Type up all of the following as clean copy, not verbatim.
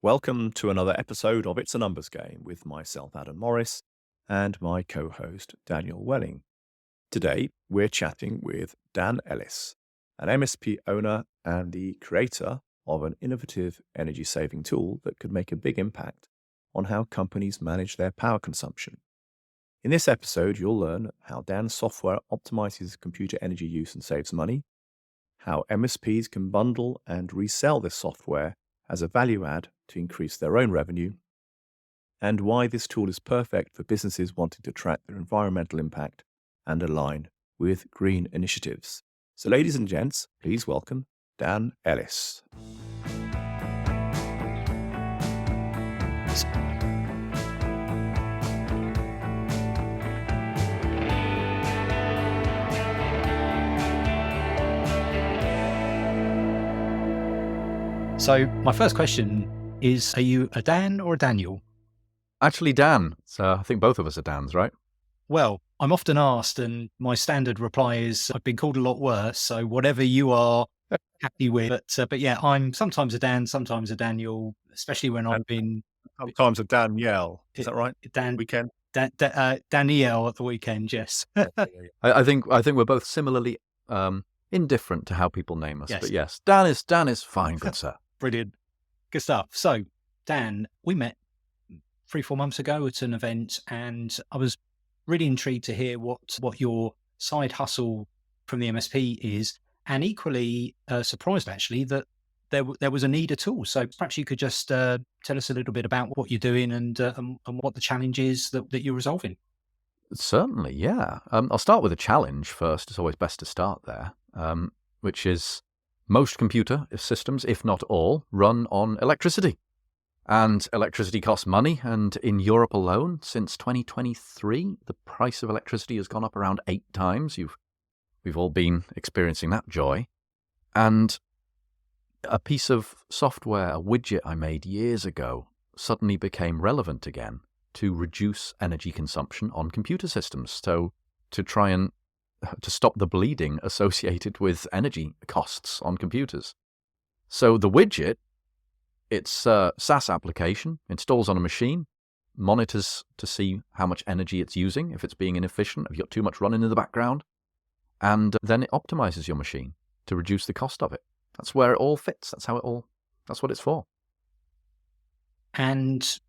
Welcome to another episode of It's a Numbers Game with myself, Adam Morris, and my co-host, Daniel Welling. Today, we're chatting with Dan Ellis, an MSP owner and the creator of an innovative energy-saving tool that could make a big impact on how companies manage their power consumption. In this episode, you'll learn how Dan's software optimizes computer energy use and saves money, how MSPs can bundle and resell this software as a value add to increase their own revenue, and why this tool is perfect for businesses wanting to track their environmental impact and align with green initiatives. So ladies and gents, please welcome Dan Ellis. So my first question is, are you a Dan or a Daniel? Actually, Dan. So I think both of us are Dans, right? Well, I'm often asked, and my standard reply is, I've been called a lot worse. So whatever you are happy with. But yeah, I'm sometimes a Dan, sometimes a Daniel, especially when I've been Sometimes a Danielle. Is that right? Weekend. Danielle at the weekend. Yes. I think we're both similarly indifferent to how people name us. Yes. But yes, Dan is fine, good sir. Brilliant. Good stuff. So, Dan, we met 3-4 months ago at an event, and I was really intrigued to hear what your side hustle from the MSP is, and equally surprised actually that there was a need at all. So perhaps you could just tell us a little bit about what you're doing and what the challenge is that you're resolving. Certainly, yeah. I'll start with a challenge first. It's always best to start there, which is most computer systems, if not all, run on electricity. And electricity costs money, and in Europe alone, since 2023, the price of electricity has gone up around 8 times. We've all been experiencing that joy. And a piece of software, a widget I made years ago, suddenly became relevant again to reduce energy consumption on computer systems. So to try and to stop the bleeding associated with energy costs on computers. So the widget, it's a SaaS application, installs on a machine, monitors to see how much energy it's using, if it's being inefficient, if you've got too much running in the background, and then it optimizes your machine to reduce the cost of it. That's where it all fits. That's what it's for. And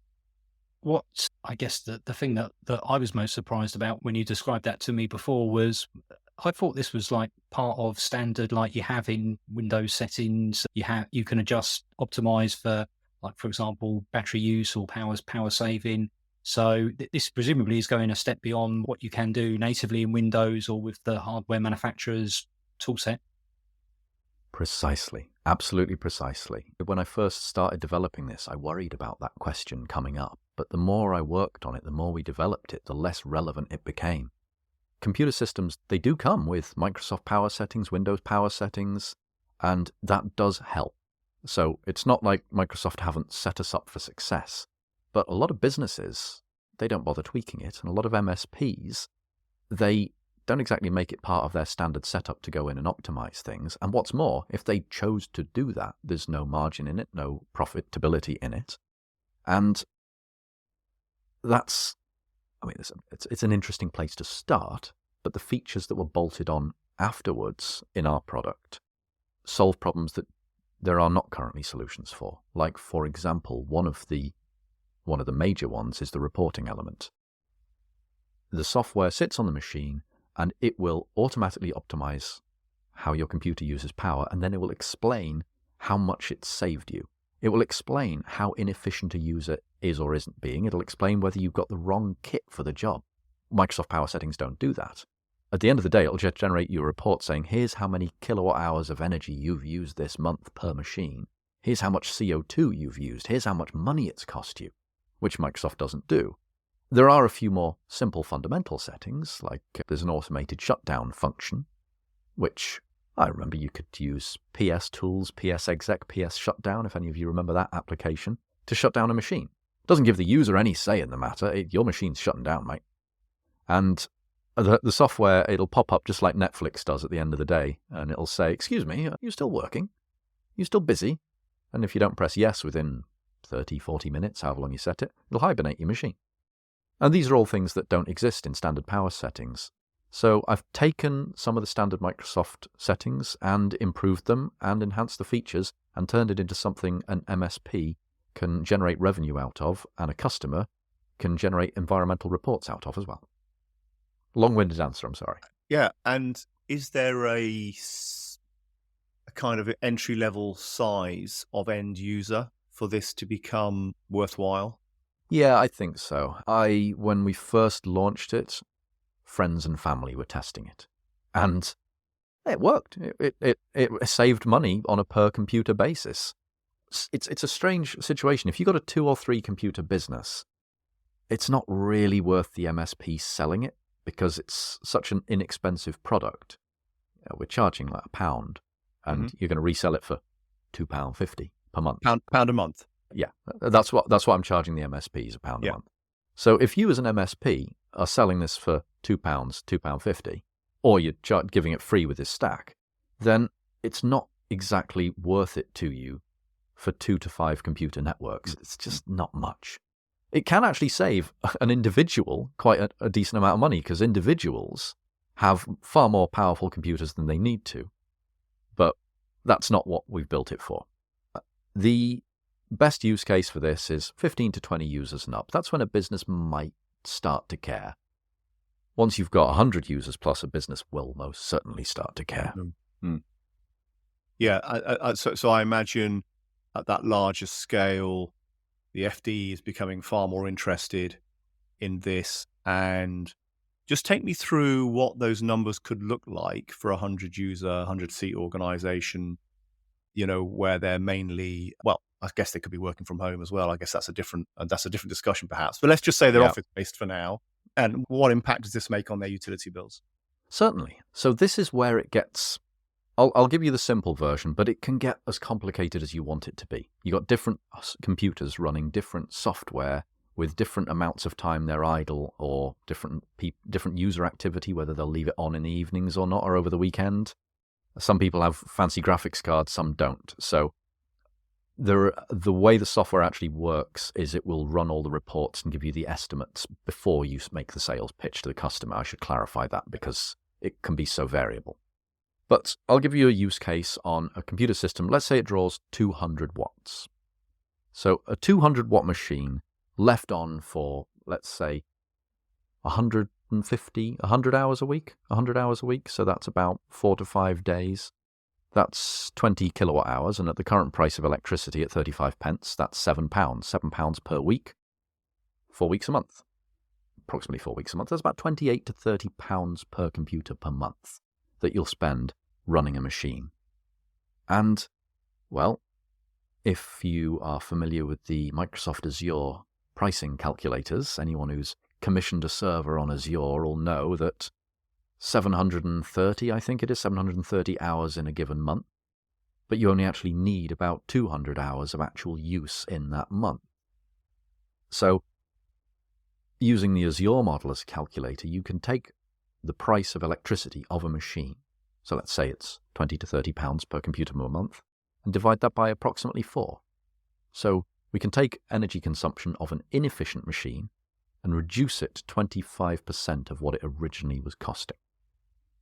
what I guess the thing that I was most surprised about when you described that to me before was, I thought this was like part of standard, like you have in Windows settings. You can optimize for, like, for example, battery use or power saving. So this presumably is going a step beyond what you can do natively in Windows or with the hardware manufacturer's toolset. Precisely. Absolutely precisely. When I first started developing this, I worried about that question coming up. But the more I worked on it, the more we developed it, the less relevant it became. Computer systems, they do come with Microsoft power settings, Windows power settings, and that does help. So it's not like Microsoft haven't set us up for success. But a lot of businesses, they don't bother tweaking it. And a lot of MSPs, they don't exactly make it part of their standard setup to go in and optimize things. And what's more, if they chose to do that, there's no margin in it, no profitability in it. And it's an interesting place to start, but the features that were bolted on afterwards in our product solve problems that there are not currently solutions for. Like, for example, one of the major ones is the reporting element. The software sits on the machine, and it will automatically optimize how your computer uses power, and then it will explain how much it saved you. It will explain how inefficient a user is or isn't being. It'll explain whether you've got the wrong kit for the job. Microsoft Power Settings don't do that. At the end of the day, it'll just generate you a report saying, here's how many kilowatt hours of energy you've used this month per machine. Here's how much CO2 you've used. Here's how much money it's cost you, which Microsoft doesn't do. There are a few more simple fundamental settings, like there's an automated shutdown function, which I remember you could use PS Tools, PS Exec, PS Shutdown, if any of you remember that application, to shut down a machine. It doesn't give the user any say in the matter. Your machine's shutting down, mate. And the software, it'll pop up just like Netflix does at the end of the day, and it'll say, excuse me, are you still working? Are you still busy? And if you don't press yes within 30, 40 minutes, however long you set it, it'll hibernate your machine. And these are all things that don't exist in standard power settings. So I've taken some of the standard Microsoft settings and improved them and enhanced the features and turned it into something an MSP can generate revenue out of and a customer can generate environmental reports out of as well. Long-winded answer, I'm sorry. Yeah, and is there a kind of entry-level size of end user for this to become worthwhile? Yeah, I think so. When we first launched it, friends and family were testing it. And it worked. It saved money on a per-computer basis. It's a strange situation. If you've got a 2 or 3 computer business, it's not really worth the MSP selling it because it's such an inexpensive product. We're charging like £1, and you're going to resell it for £2.50 per month. Pound a month. Yeah, that's what I'm charging the MSPs, £1 a month. So if you as an MSP are selling this for £2, £2.50, or you're giving it free with this stack, then it's not exactly worth it to you for 2 to 5 computer networks. It's just not much. It can actually save an individual quite a decent amount of money because individuals have far more powerful computers than they need to. But that's not what we've built it for. The best use case for this is 15 to 20 users and up. That's when a business might start to care. Once you've got 100 users plus, a business will most certainly start to care. Yeah, so I imagine at that larger scale, the FD is becoming far more interested in this. And just take me through what those numbers could look like for a 100-user, 100-seat organization, where they're mainly, well, I guess they could be working from home as well. I guess that's a different discussion perhaps. But let's just say they're office-based for now. And what impact does this make on their utility bills? Certainly. So this is where it gets... I'll give you the simple version, but it can get as complicated as you want it to be. You've got different computers running different software with different amounts of time they're idle or different user activity, whether they'll leave it on in the evenings or not, or over the weekend. Some people have fancy graphics cards, some don't. So the way the software actually works is it will run all the reports and give you the estimates before you make the sales pitch to the customer. I should clarify that because it can be so variable. But I'll give you a use case on a computer system. Let's say it draws 200 watts. So a 200-watt machine left on for, let's say, 100 hours a week. So that's about 4 to 5 days. That's 20 kilowatt hours. And at the current price of electricity at 35 pence, that's £7. £7 per week, 4 weeks a month. Approximately 4 weeks a month. That's about 28 to 30 pounds per computer per month that you'll spend running a machine. And, well, if you are familiar with the Microsoft Azure pricing calculators, anyone who's commissioned a server on Azure will know that 730 hours in a given month, but you only actually need about 200 hours of actual use in that month. So, using the Azure model as a calculator, you can take the price of electricity of a machine, so let's say it's 20 to 30 pounds per computer per month, and divide that by approximately 4. So we can take energy consumption of an inefficient machine and reduce it to 25% of what it originally was costing.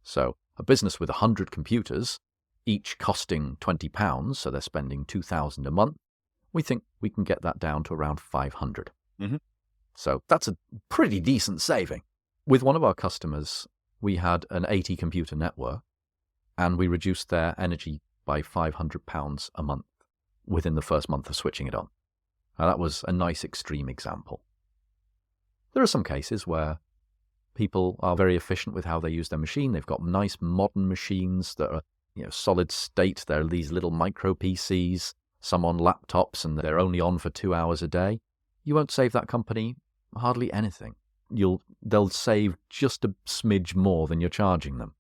So a business with 100 computers, each costing £20, so they're spending £2,000 a month, we think we can get that down to around 500. So that's a pretty decent saving. With one of our customers, we had an 80 computer network, and we reduced their energy by £500 a month within the first month of switching it on. Now, that was a nice extreme example. There are some cases where people are very efficient with how they use their machine. They've got nice modern machines that are solid state. They're these little micro PCs, some on laptops, and they're only on for 2 hours a day. You won't save that company hardly anything. They'll save just a smidge more than you're charging them.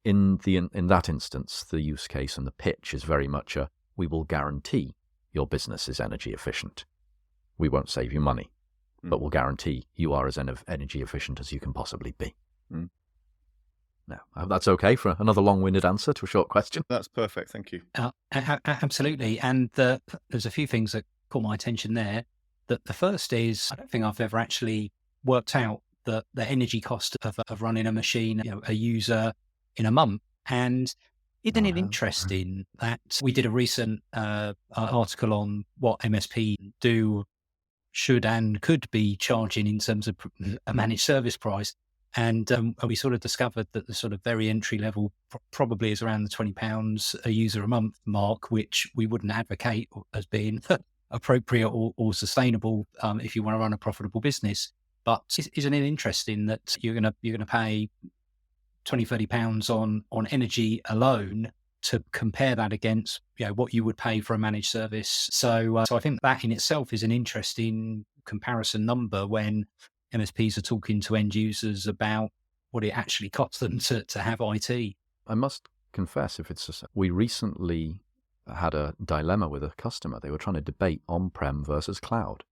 In that instance, the use case and the pitch is very much we will guarantee your business is energy efficient. We won't save you money, but we'll guarantee you are as energy efficient as you can possibly be. Now, I hope that's okay for another long-winded answer to a short question. That's perfect. Thank you. Absolutely. And there's a few things that caught my attention there. That the first is, I don't think I've ever actually worked out the energy cost of running a machine, a user in a month. And isn't it interesting that we did a recent article on what MSP do, should and could be charging in terms of a managed service price. And we sort of discovered that the sort of very entry level probably is around the £20 a user a month mark, which we wouldn't advocate as being appropriate or sustainable if you want to run a profitable business. But isn't it interesting that you're gonna pay £20-30 on energy alone to compare that against what you would pay for a managed service? So I think that in itself is an interesting comparison number when MSPs are talking to end users about what it actually costs them to have IT. I must confess, we recently had a dilemma with a customer. They were trying to debate on-prem versus cloud.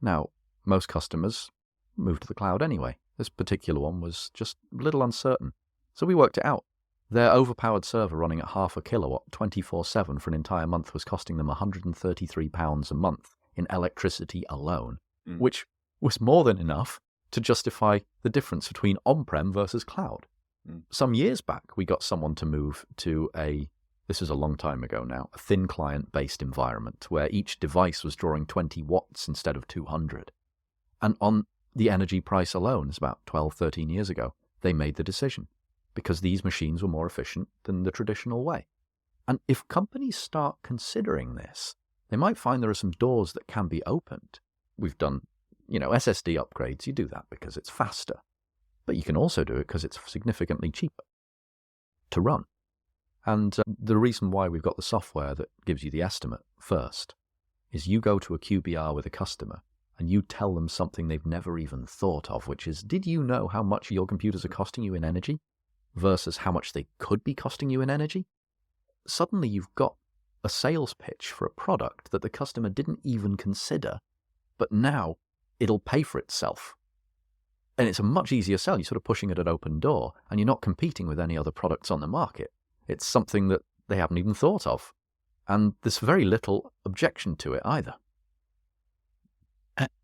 Now, most customers move to the cloud anyway. This particular one was just a little uncertain. So we worked it out. Their overpowered server running at 0.5 kilowatt 24/7 for an entire month was costing them £133 a month in electricity alone, which was more than enough to justify the difference between on-prem versus cloud. Some years back, we got someone to move to this is a long time ago now, a thin client-based environment where each device was drawing 20 watts instead of 200. And on the energy price alone, it's about 12, 13 years ago, they made the decision because these machines were more efficient than the traditional way. And if companies start considering this, they might find there are some doors that can be opened. We've done, SSD upgrades. You do that because it's faster. But you can also do it because it's significantly cheaper to run. And the reason why we've got the software that gives you the estimate first is you go to a QBR with a customer and you tell them something they've never even thought of, which is, did you know how much your computers are costing you in energy versus how much they could be costing you in energy? Suddenly you've got a sales pitch for a product that the customer didn't even consider, but now it'll pay for itself. And it's a much easier sell. You're sort of pushing it at open door, and you're not competing with any other products on the market. It's something that they haven't even thought of. And there's very little objection to it either.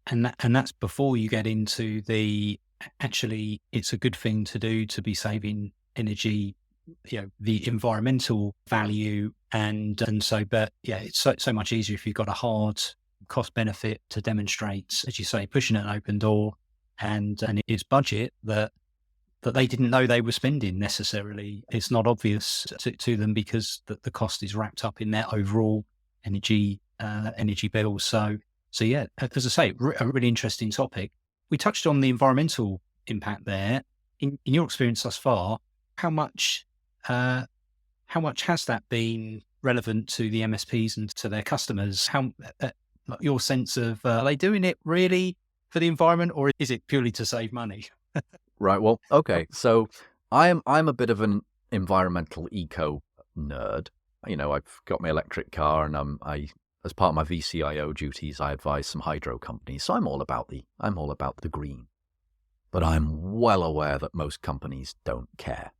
And that's before you get into actually, it's a good thing to do to be saving energy, the environmental value. And so, but yeah, it's so much easier if you've got a hard cost benefit to demonstrate, as you say, pushing an open door and it's budget that they didn't know they were spending necessarily. It's not obvious to them because the cost is wrapped up in their overall energy bill. So yeah, as I say, a really interesting topic. We touched on the environmental impact there. In your experience thus far, how much has that been relevant to the MSPs and to their customers? How your sense of are they doing it really for the environment, or is it purely to save money? Right. Well, okay. So I'm a bit of an environmental eco nerd. I've got my electric car, and as part of my VCIO duties, I advise some hydro companies. So I'm all about the green. But I'm well aware that most companies don't care.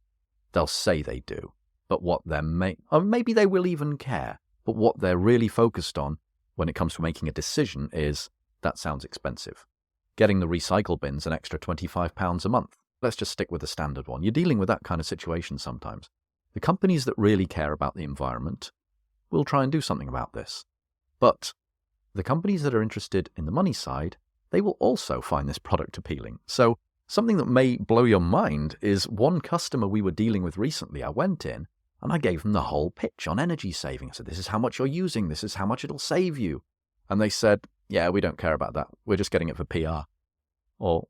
They'll say they do, but or maybe they will even care. But what they're really focused on when it comes to making a decision is, that sounds expensive. Getting the recycle bins an extra £25 a month. Let's just stick with the standard one. You're dealing with that kind of situation sometimes. The companies that really care about the environment will try and do something about this. But the companies that are interested in the money side, they will also find this product appealing. So something that may blow your mind is one customer we were dealing with recently. I went in and I gave them the whole pitch on energy saving. I said, this is how much you're using. This is how much it'll save you. And they said, yeah, we don't care about that. We're just getting it for PR. Or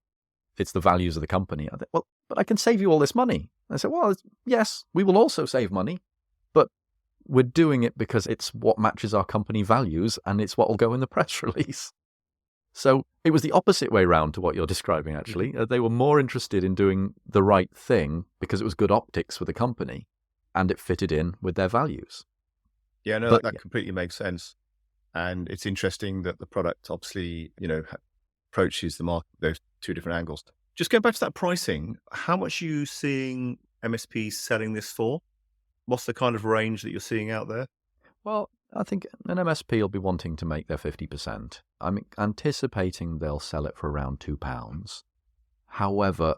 it's the values of the company. I think, well, but I can save you all this money. I said, well, yes, we will also save money, but we're doing it because it's what matches our company values and it's what will go in the press release. So it was the opposite way round to what you're describing, actually. They were more interested in doing the right thing because it was good optics for the company and it fitted in with their values. Yeah, no, that completely makes sense. And it's interesting that the product obviously, approaches the market, those two different angles. Just going back to that pricing, how much are you seeing MSPs selling this for? What's the kind of range that you're seeing out there? Well, I think an MSP will be wanting to make their 50%. I'm anticipating they'll sell it for around £2. However,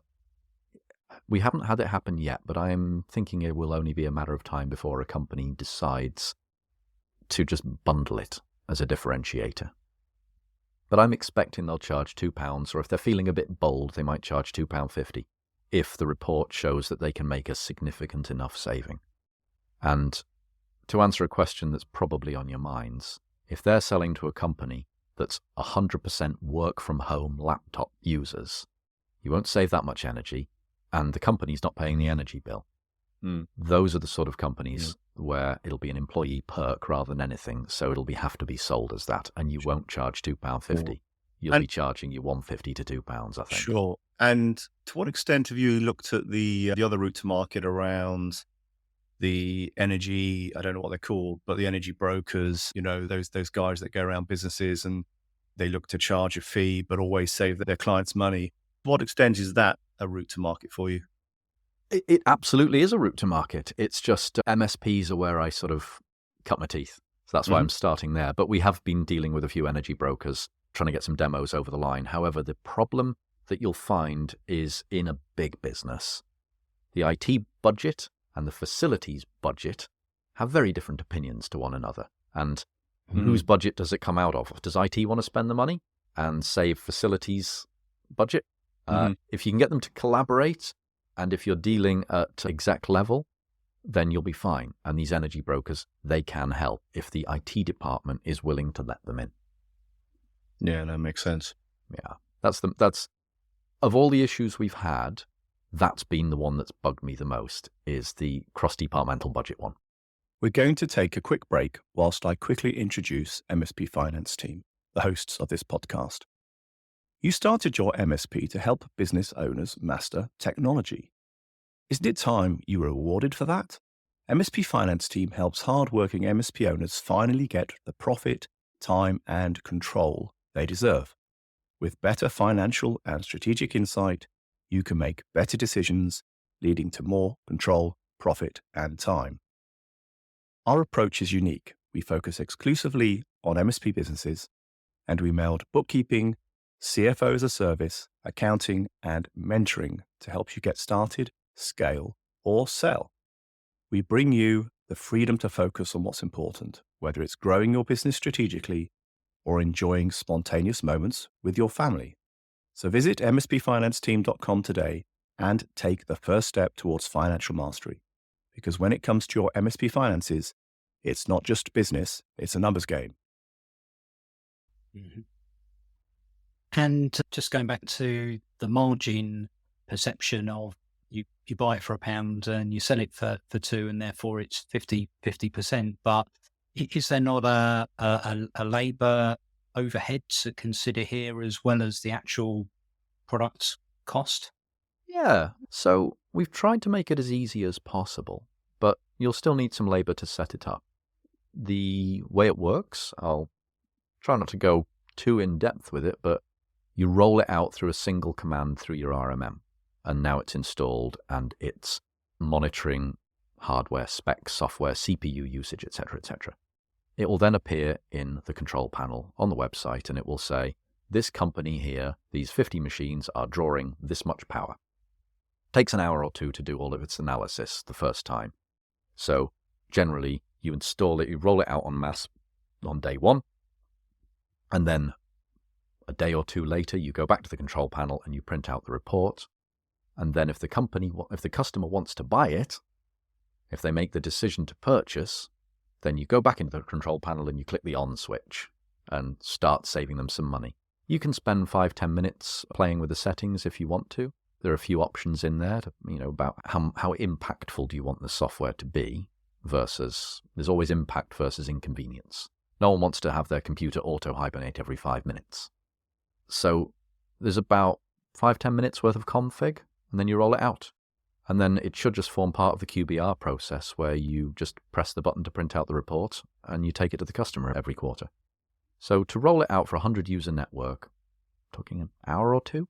we haven't had it happen yet, but I'm thinking it will only be a matter of time before a company decides to just bundle it as a differentiator. But I'm expecting they'll charge £2, or if they're feeling a bit bold, they might charge £2.50 if the report shows that they can make a significant enough saving. And to answer a question that's probably on your minds, if they're selling to a company that's 100% work from home laptop users, you won't save that much energy, and the company's not paying the energy bill. Those are the sort of companies where it'll be an employee perk rather than anything, so it'll have to be sold as that, and you won't charge £2.50. You'll be charging you £1.50 to £2, I think. Sure. And to what extent have you looked at the other route to market around the energy, I don't know what they're called, but the energy brokers, those guys that go around businesses and they look to charge a fee, but always save their clients money. To what extent is that a route to market for you? It absolutely is a route to market. It's just MSPs are where I sort of cut my teeth. So that's why I'm starting there. But we have been dealing with a few energy brokers, trying to get some demos over the line. However, the problem that you'll find is in a big business. The IT budget and the facilities budget have very different opinions to one another. And whose budget does it come out of? Does IT want to spend the money and save facilities budget? If you can get them to collaborate, and if you're dealing at exec level, then you'll be fine. And these energy brokers, they can help if the IT department is willing to let them in. Yeah, that makes sense. Yeah, that's of all the issues we've had, that's been the one that's bugged me the most, is the cross-departmental budget one. We're going to take a quick break whilst I quickly introduce MSP Finance Team, the hosts of this podcast. You started your MSP to help business owners master technology. Isn't it time you were rewarded for that? MSP Finance Team helps hard-working MSP owners finally get the profit, time, and control they deserve. With better financial and strategic insight, you can make better decisions, leading to more control, profit, and time. Our approach is unique. We focus exclusively on MSP businesses, and we meld bookkeeping, CFO as a service, accounting, and mentoring to help you get started, scale, or sell. We bring you the freedom to focus on what's important, whether it's growing your business strategically or enjoying spontaneous moments with your family. So visit mspfinanceteam.com today and take the first step towards financial mastery. Because when it comes to your MSP finances, it's not just business, it's a numbers game. And just going back to the margin perception of you buy it for £1 and you sell it for £2, and therefore it's 50%. But is there not a labour overhead to consider here as well as the actual product cost? Yeah, so we've tried to make it as easy as possible, but you'll still need some labour to set it up. The way it works, I'll try not to go too in depth with it, but you roll it out through a single command through your RMM, and now it's installed and it's monitoring hardware specs, software, CPU usage, etc., etc. It will then appear in the control panel on the website, and it will say, this company here, these 50 machines are drawing this much power. Takes an hour or two to do all of its analysis the first time. So generally, you install it, you roll it out en masse on day one, and then a day or two later, you go back to the control panel and you print out the report. And then if the customer wants to buy it, if they make the decision to purchase, then you go back into the control panel and you click the on switch and start saving them some money. You can spend 5-10 minutes playing with the settings if you want to. There are a few options in there to, about how impactful do you want the software to be versus, there's always impact versus inconvenience. No one wants to have their computer auto-hibernate every 5 minutes. So there's about 5-10 minutes worth of config, and then you roll it out. And then it should just form part of the QBR process where you just press the button to print out the report and you take it to the customer every quarter. So to roll it out for a 100-user network, talking an hour or two.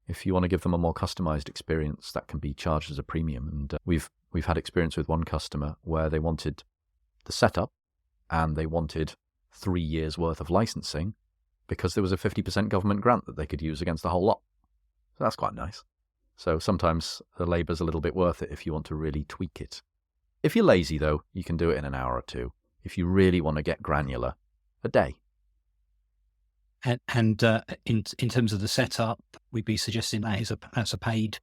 If you want to give them a more customized experience, that can be charged as a premium. And we've had experience with one customer where they wanted the setup, and they wanted 3 years' worth of licensing because there was a 50% government grant that they could use against the whole lot. So that's quite nice. So sometimes the labour's a little bit worth it if you want to really tweak it. If you're lazy, though, you can do it in an hour or two. If you really want to get granular, a day. And in terms of the setup, we'd be suggesting that's a paid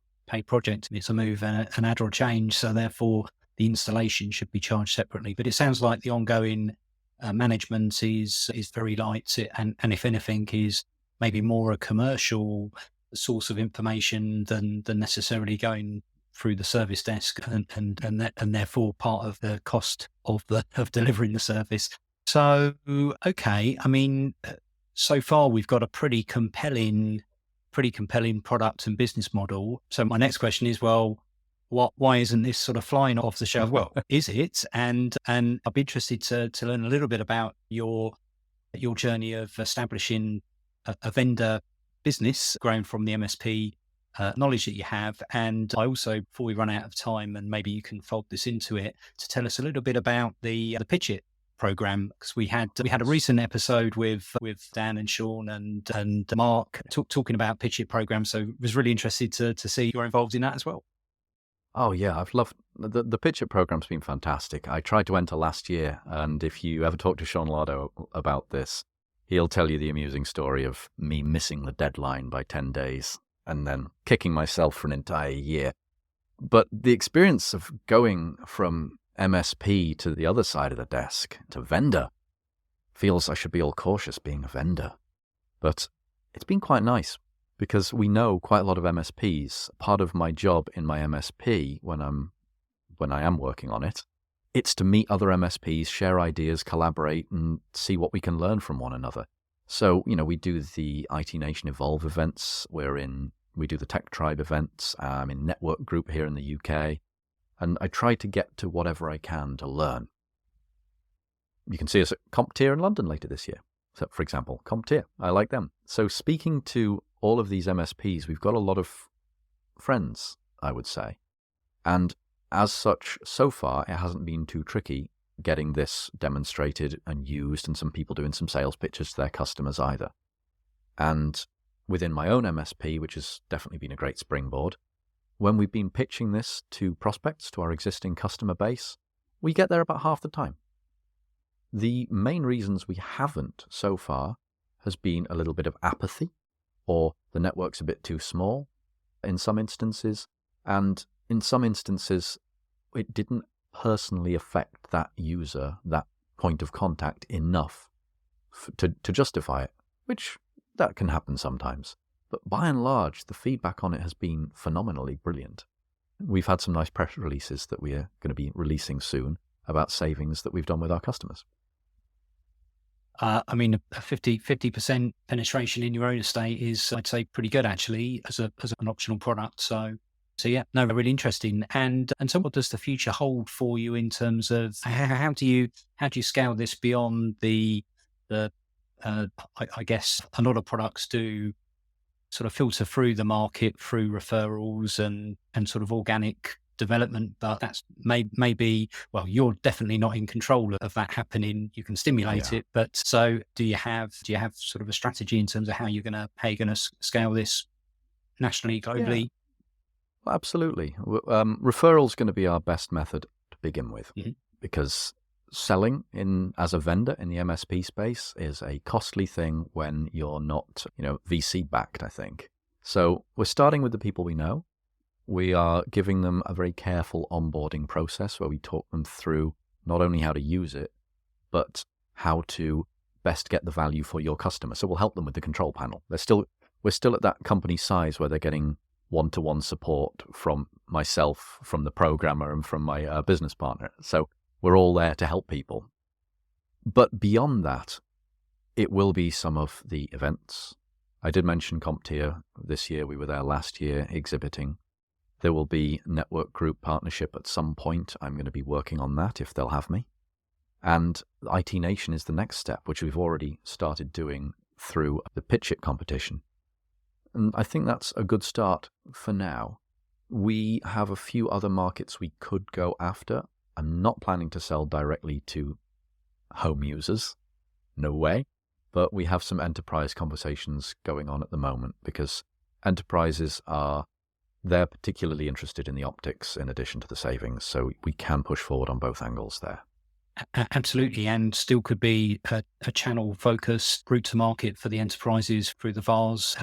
project. It's a move and an add or a change, so therefore the installation should be charged separately. But it sounds like the ongoing management is very light, and if anything is maybe more a commercial source of information than necessarily going through the service desk, and therefore part of the cost of delivering the service. So okay, I mean, so far we've got a pretty compelling product and business model. So my next question is, well, why isn't this sort of flying off the shelf? Well, is it? And I'd be interested to learn a little bit about your journey of establishing a vendor business, growing from the MSP knowledge that you have. And I also, before we run out of time, and maybe you can fold this into it, to tell us a little bit about the Pitch It program, because we had a recent episode with Dan and Sean and Mark talking about Pitch It program. So was really interested to see you're involved in that as well. Oh yeah, I've loved the Pitch It program's been fantastic. I tried to enter last year, and if you ever talk to Sean Lardo about this, he'll tell you the amusing story of me missing the deadline by 10 days and then kicking myself for an entire year. But the experience of going from MSP to the other side of the desk, to vendor, feels I should be all cautious being a vendor. But it's been quite nice, because we know quite a lot of MSPs. Part of my job in my MSP, when I am working on it, it's to meet other MSPs, share ideas, collaborate, and see what we can learn from one another. So, we do the IT Nation Evolve events. We do the Tech Tribe events. I'm in Network Group here in the UK. And I try to get to whatever I can to learn. You can see us at CompTIA in London later this year. So, for example, CompTIA, I like them. So speaking to all of these MSPs, we've got a lot of friends, I would say. And as such, so far, it hasn't been too tricky getting this demonstrated and used, and some people doing some sales pitches to their customers either. And within my own MSP, which has definitely been a great springboard, when we've been pitching this to prospects, to our existing customer base, we get there about half the time. The main reasons we haven't so far has been a little bit of apathy, or the network's a bit too small in some instances, and in some instances it didn't personally affect that user, that point of contact enough to justify it, which that can happen sometimes. But by and large, the feedback on it has been phenomenally brilliant. We've had some nice press releases that we are going to be releasing soon about savings that we've done with our customers. I mean, a 50% penetration in your own estate is, I'd say, pretty good actually as an optional product. So yeah, no, really interesting. And so, what does the future hold for you in terms of how do you scale this beyond the I guess a lot of products do sort of filter through the market through referrals and sort of organic development, but that's maybe, well, you're definitely not in control of that happening. You can stimulate it, but so do you have sort of a strategy in terms of how you're gonna scale this nationally, globally? Yeah. Well, absolutely. Referral's going to be our best method to begin with, because selling as a vendor in the MSP space is a costly thing when you're not, VC backed, I think. So we're starting with the people we know. We are giving them a very careful onboarding process where we talk them through not only how to use it, but how to best get the value for your customer. So we'll help them with the control panel. We're still at that company size where they're getting one-to-one support from myself, from the programmer, and from my business partner. So we're all there to help people. But beyond that, it will be some of the events. I did mention CompTIA this year. We were there last year exhibiting. There will be network group partnership at some point. I'm going to be working on that if they'll have me. And IT Nation is the next step, which we've already started doing through the Pitch It competition. And I think that's a good start for now. We have a few other markets we could go after. I'm not planning to sell directly to home users. No way. But we have some enterprise conversations going on at the moment because enterprises they're particularly interested in the optics in addition to the savings. So we can push forward on both angles there. Absolutely, and still could be a channel-focused route to market for the enterprises through the VARs,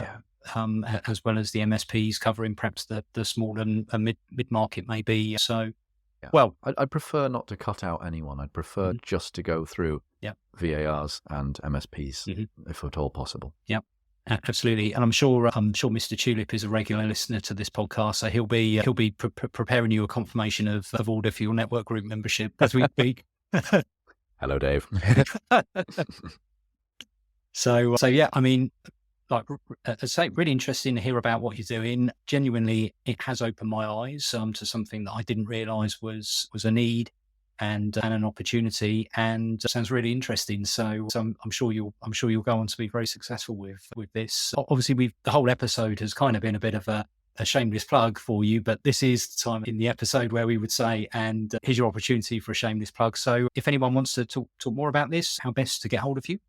as well as the MSPs covering perhaps the small and mid-market maybe. So, yeah. Well, I'd prefer not to cut out anyone. I'd prefer just to go through VARs and MSPs, if at all possible. Yeah. Absolutely, and I'm sure Mr. Tulip is a regular listener to this podcast, so he'll be preparing you a confirmation of order for your network group membership as we speak. Hello, Dave. So yeah, I mean, like I say, really interesting to hear about what you're doing. Genuinely, it has opened my eyes to something that I didn't realise was a need and an opportunity, and sounds really interesting. So I'm sure you'll go on to be very successful with this. Obviously, the whole episode has kind of been a bit of a shameless plug for you, but this is the time in the episode where we would say, and here's your opportunity for a shameless plug. So if anyone wants to talk more about this, how best to get hold of you?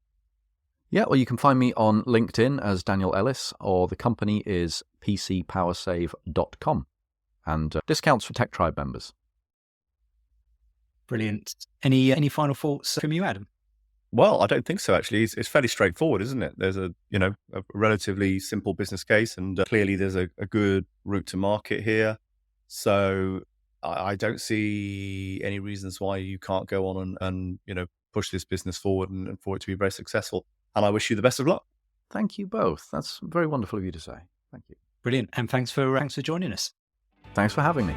Yeah, well, you can find me on LinkedIn as Daniel Ellis, or the company is PCPowerSave.com, and discounts for Tech Tribe members. Brilliant. Any final thoughts from you, Adam? Well, I don't think so, actually. It's fairly straightforward, isn't it? There's a relatively simple business case, and clearly there's a good route to market here. So I don't see any reasons why you can't go on and push this business forward and for it to be very successful. And I wish you the best of luck. Thank you both. That's very wonderful of you to say. Thank you. Brilliant. And thanks for joining us. Thanks for having me.